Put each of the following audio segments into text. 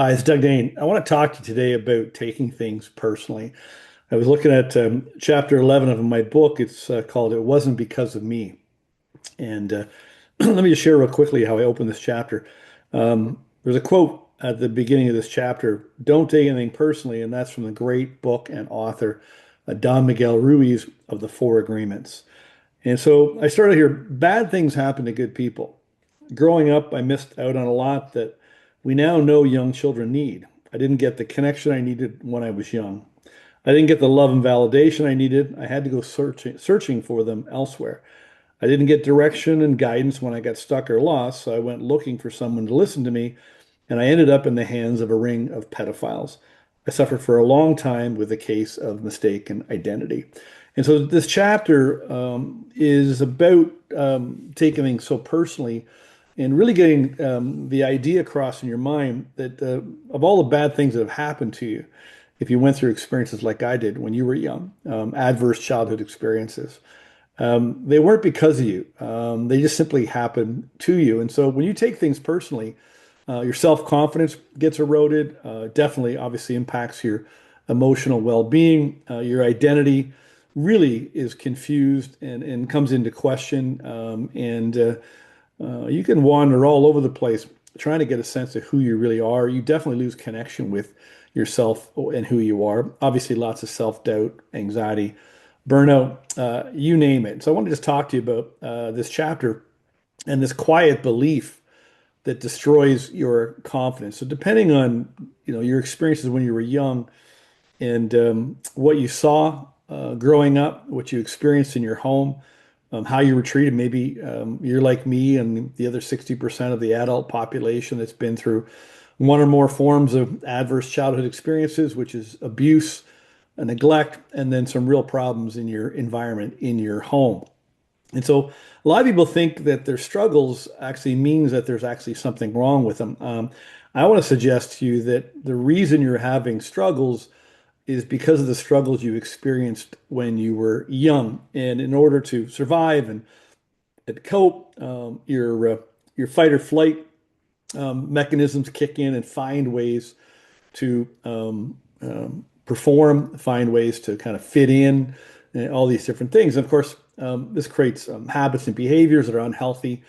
Hi, it's Doug Dane. I want to talk to you today about taking things personally. I was looking at chapter 11 of my book. It's called It Wasn't Because of Me. And let me just share real quickly how I opened this chapter. There's a quote at the beginning of this chapter: "Don't take anything personally." And that's from the great book and author, Don Miguel Ruiz of the Four Agreements. And so I started here: bad things happen to good people. Growing up, I missed out on a lot that we now know young children need. I didn't get the connection I needed when I was young. I didn't get the love and validation I needed. I had to go searching for them elsewhere. I didn't get direction and guidance when I got stuck or lost, so I went looking for someone to listen to me, and I ended up in the hands of a ring of pedophiles. I suffered for a long time with a case of mistaken identity. And so this chapter is about taking things so personally and really getting the idea across in your mind that of all the bad things that have happened to you, if you went through experiences like I did when you were young, adverse childhood experiences, they weren't because of you. They just simply happened to you. And so when you take things personally, your self-confidence gets eroded, definitely obviously impacts your emotional well-being. Your identity really is confused and comes into question. You can wander all over the place trying to get a sense of who you really are. You definitely lose connection with yourself and who you are. Obviously, lots of self-doubt, anxiety, burnout, you name it. So I want to just talk to you about this chapter and this quiet belief that destroys your confidence. So depending on your experiences when you were young and what you saw growing up, what you experienced in your home, how you were treated. Maybe you're like me and the other 60% of the adult population that's been through one or more forms of adverse childhood experiences, which is abuse, neglect, and then some real problems in your environment, in your home. And so a lot of people think that their struggles actually means that there's actually something wrong with them. I want to suggest to you that the reason you're having struggles is because of the struggles you experienced when you were young. And in order to survive and cope, your fight or flight mechanisms kick in and find ways to perform, find ways to kind of fit in, and all these different things. And of course, this creates habits and behaviors that are unhealthy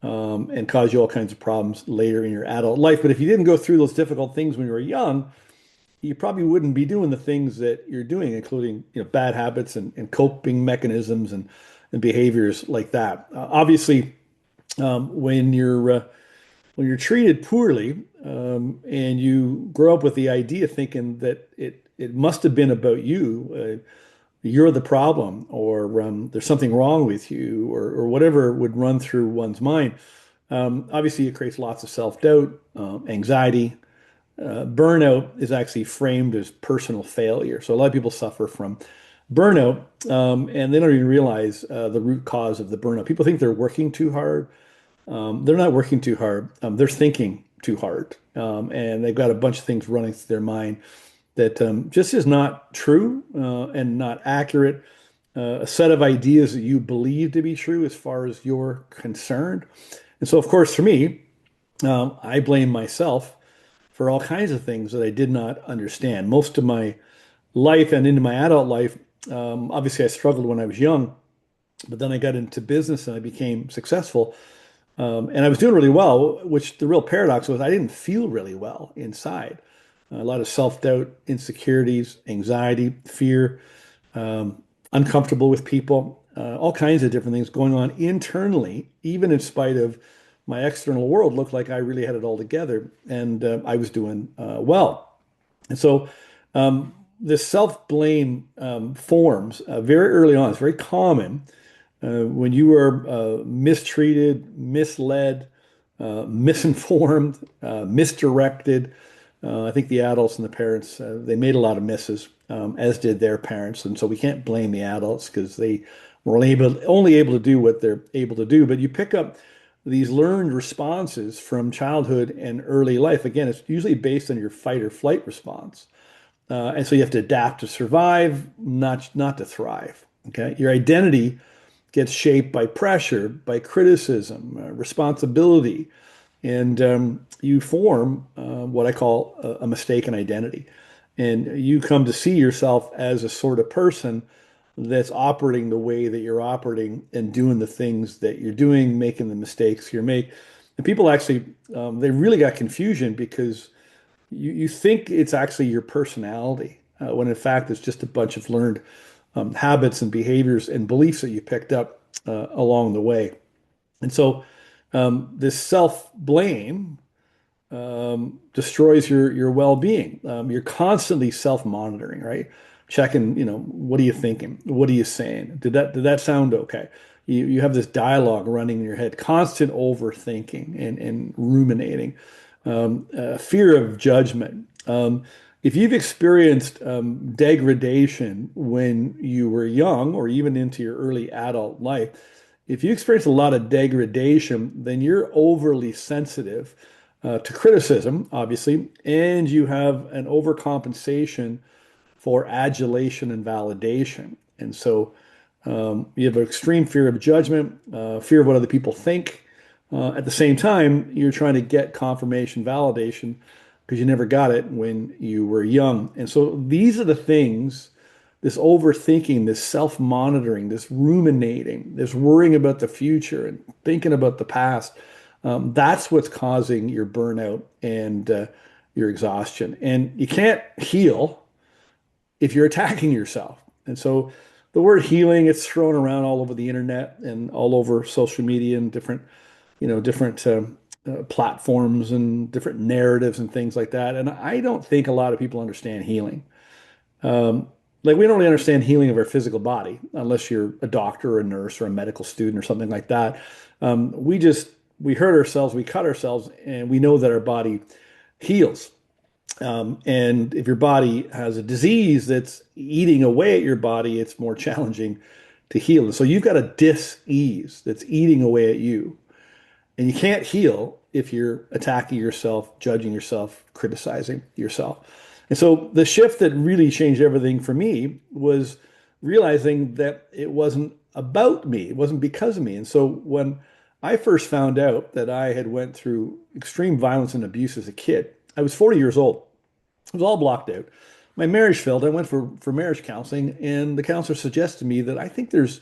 and cause you all kinds of problems later in your adult life. But if you didn't go through those difficult things when you were young, you probably wouldn't be doing the things that you're doing, including bad habits and coping mechanisms and behaviors like that. Obviously, when you're treated poorly and you grow up with the idea thinking that it must have been about you, you're the problem, or there's something wrong with you, or whatever would run through one's mind. Obviously, it creates lots of self-doubt, anxiety. Burnout is actually framed as personal failure. So a lot of people suffer from burnout, and they don't even realize the root cause of the burnout. People think they're working too hard. They're not working too hard. They're thinking too hard, and they've got a bunch of things running through their mind that just is not true and not accurate. A set of ideas that you believe to be true as far as you're concerned. And so, of course, for me, I blame myself for all kinds of things that I did not understand. Most of my life and into my adult life, obviously, I struggled when I was young, but then I got into business and I became successful. And I was doing really well, which the real paradox was I didn't feel really well inside. A lot of self-doubt, insecurities, anxiety, fear, uncomfortable with people, all kinds of different things going on internally, even in spite of my external world looked like I really had it all together and I was doing well. And so this self-blame forms very early on. It's very common when you are mistreated, misled, misinformed, misdirected. I think the adults and the parents, they made a lot of misses, as did their parents. And so we can't blame the adults because they were only able to do what they're able to do. But you pick up these learned responses from childhood and early life. Again, it's usually based on your fight or flight response. And so you have to adapt to survive, not to thrive. Okay. Your identity gets shaped by pressure, by criticism, responsibility, and you form what I call a mistaken identity. And you come to see yourself as a sort of person that's operating the way that you're operating and doing the things that you're doing, making the mistakes you're making. And people actually, they really got confusion because you think it's actually your personality, when in fact it's just a bunch of learned habits and behaviors and beliefs that you picked up along the way. And so this self-blame destroys your well-being. You're constantly self-monitoring, right? Checking, what are you thinking? What are you saying? Did that sound okay? You have this dialogue running in your head, constant overthinking and ruminating, fear of judgment. If you've experienced degradation when you were young or even into your early adult life, if you experience a lot of degradation, then you're overly sensitive to criticism, obviously, and you have an overcompensation for adulation and validation. And so you have an extreme fear of judgment, fear of what other people think. At the same time, you're trying to get confirmation, validation, because you never got it when you were young. And so these are the things, this overthinking, this self-monitoring, this ruminating, this worrying about the future and thinking about the past. That's what's causing your burnout and your exhaustion. And you can't heal if you're attacking yourself. And so the word healing, it's thrown around all over the internet and all over social media and different platforms and different narratives and things like that. And I don't think a lot of people understand healing. Um, like we don't really understand healing of our physical body unless you're a doctor or a nurse or a medical student or something like that. We hurt ourselves, we cut ourselves, and we know that our body heals. And if your body has a disease that's eating away at your body, it's more challenging to heal. And so you've got a dis-ease that's eating away at you. And you can't heal if you're attacking yourself, judging yourself, criticizing yourself. And so the shift that really changed everything for me was realizing that it wasn't about me. It wasn't because of me. And so when I first found out that I had went through extreme violence and abuse as a kid, I was 40 years old. It was all blocked out. My marriage failed. I went for marriage counseling, and the counselor suggested to me that I think there's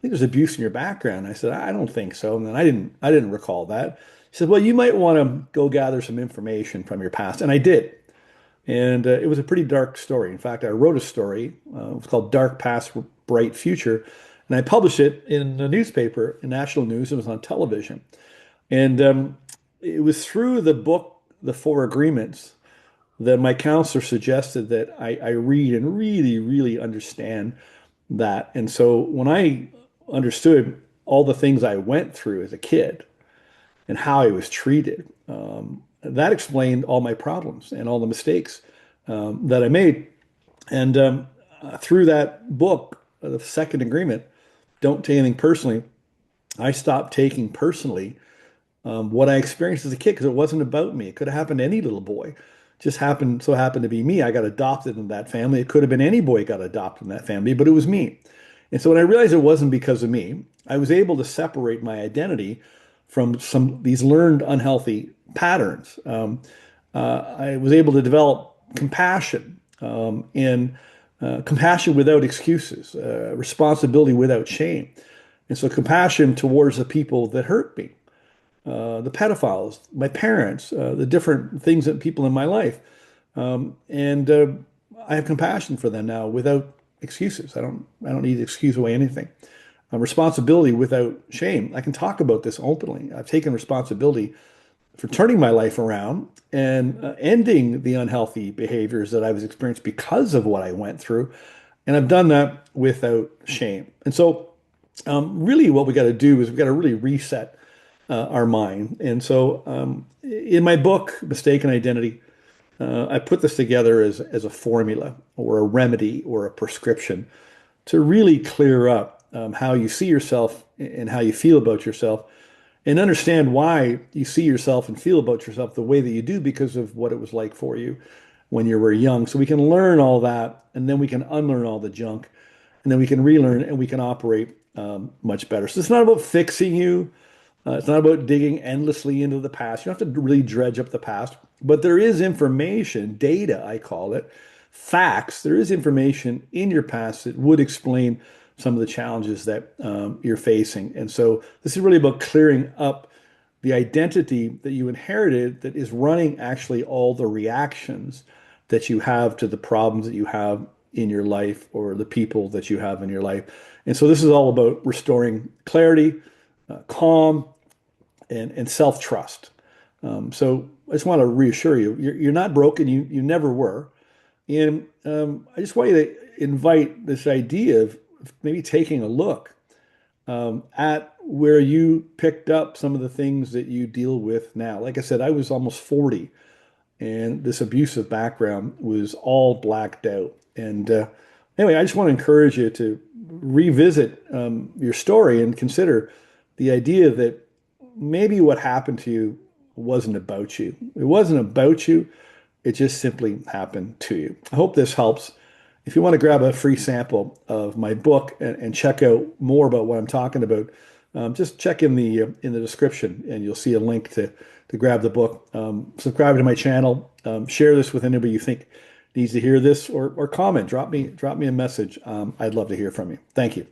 abuse in your background. I said, I don't think so. And then I didn't recall that. He said, well, you might want to go gather some information from your past. And I did. And it was a pretty dark story. In fact, I wrote a story. It was called Dark Past, Bright Future. And I published it in a newspaper, in national news. It was on television. And it was through the book, The Four Agreements, that my counselor suggested that I read and really, really understand that. And so when I understood all the things I went through as a kid and how I was treated, that explained all my problems and all the mistakes that I made. And through that book, the second agreement, don't take anything personally, I stopped taking personally what I experienced as a kid because it wasn't about me. It could have happened to any little boy. Just happened to be me. I got adopted in that family. It could have been any boy got adopted in that family, but it was me. And so when I realized it wasn't because of me, I was able to separate my identity from some these learned unhealthy patterns. I was able to develop compassion and compassion without excuses, responsibility without shame. And so compassion towards the people that hurt me, the pedophiles, my parents, the different things that people in my life. And I have compassion for them now without excuses. I don't need to excuse away anything. Responsibility without shame. I can talk about this openly. I've taken responsibility for turning my life around and ending the unhealthy behaviors that I was experiencing because of what I went through. And I've done that without shame. And so really what we got to do is we got to really reset our mind. And so in my book, Mistaken Identity, I put this together as a formula or a remedy or a prescription to really clear up how you see yourself and how you feel about yourself and understand why you see yourself and feel about yourself the way that you do because of what it was like for you when you were young. So we can learn all that and then we can unlearn all the junk and then we can relearn and we can operate much better. So it's not about fixing you. It's not about digging endlessly into the past. You don't have to really dredge up the past, but there is information, data, I call it, facts. There is information in your past that would explain some of the challenges that you're facing. And so this is really about clearing up the identity that you inherited that is running actually all the reactions that you have to the problems that you have in your life or the people that you have in your life. And so this is all about restoring clarity, calm, and self-trust. So I just want to reassure you, you're not broken. You never were. And I just want you to invite this idea of maybe taking a look at where you picked up some of the things that you deal with now. Like I said, I was almost 40, and this abusive background was all blacked out. And anyway, I just want to encourage you to revisit your story and consider the idea that maybe what happened to you wasn't about you. It wasn't about you. It just simply happened to you. I hope this helps. If you want to grab a free sample of my book and check out more about what I'm talking about, just check in the description and you'll see a link to grab the book. Subscribe to my channel. Share this with anybody you think needs to hear this, or comment. Drop me a message. I'd love to hear from you. Thank you.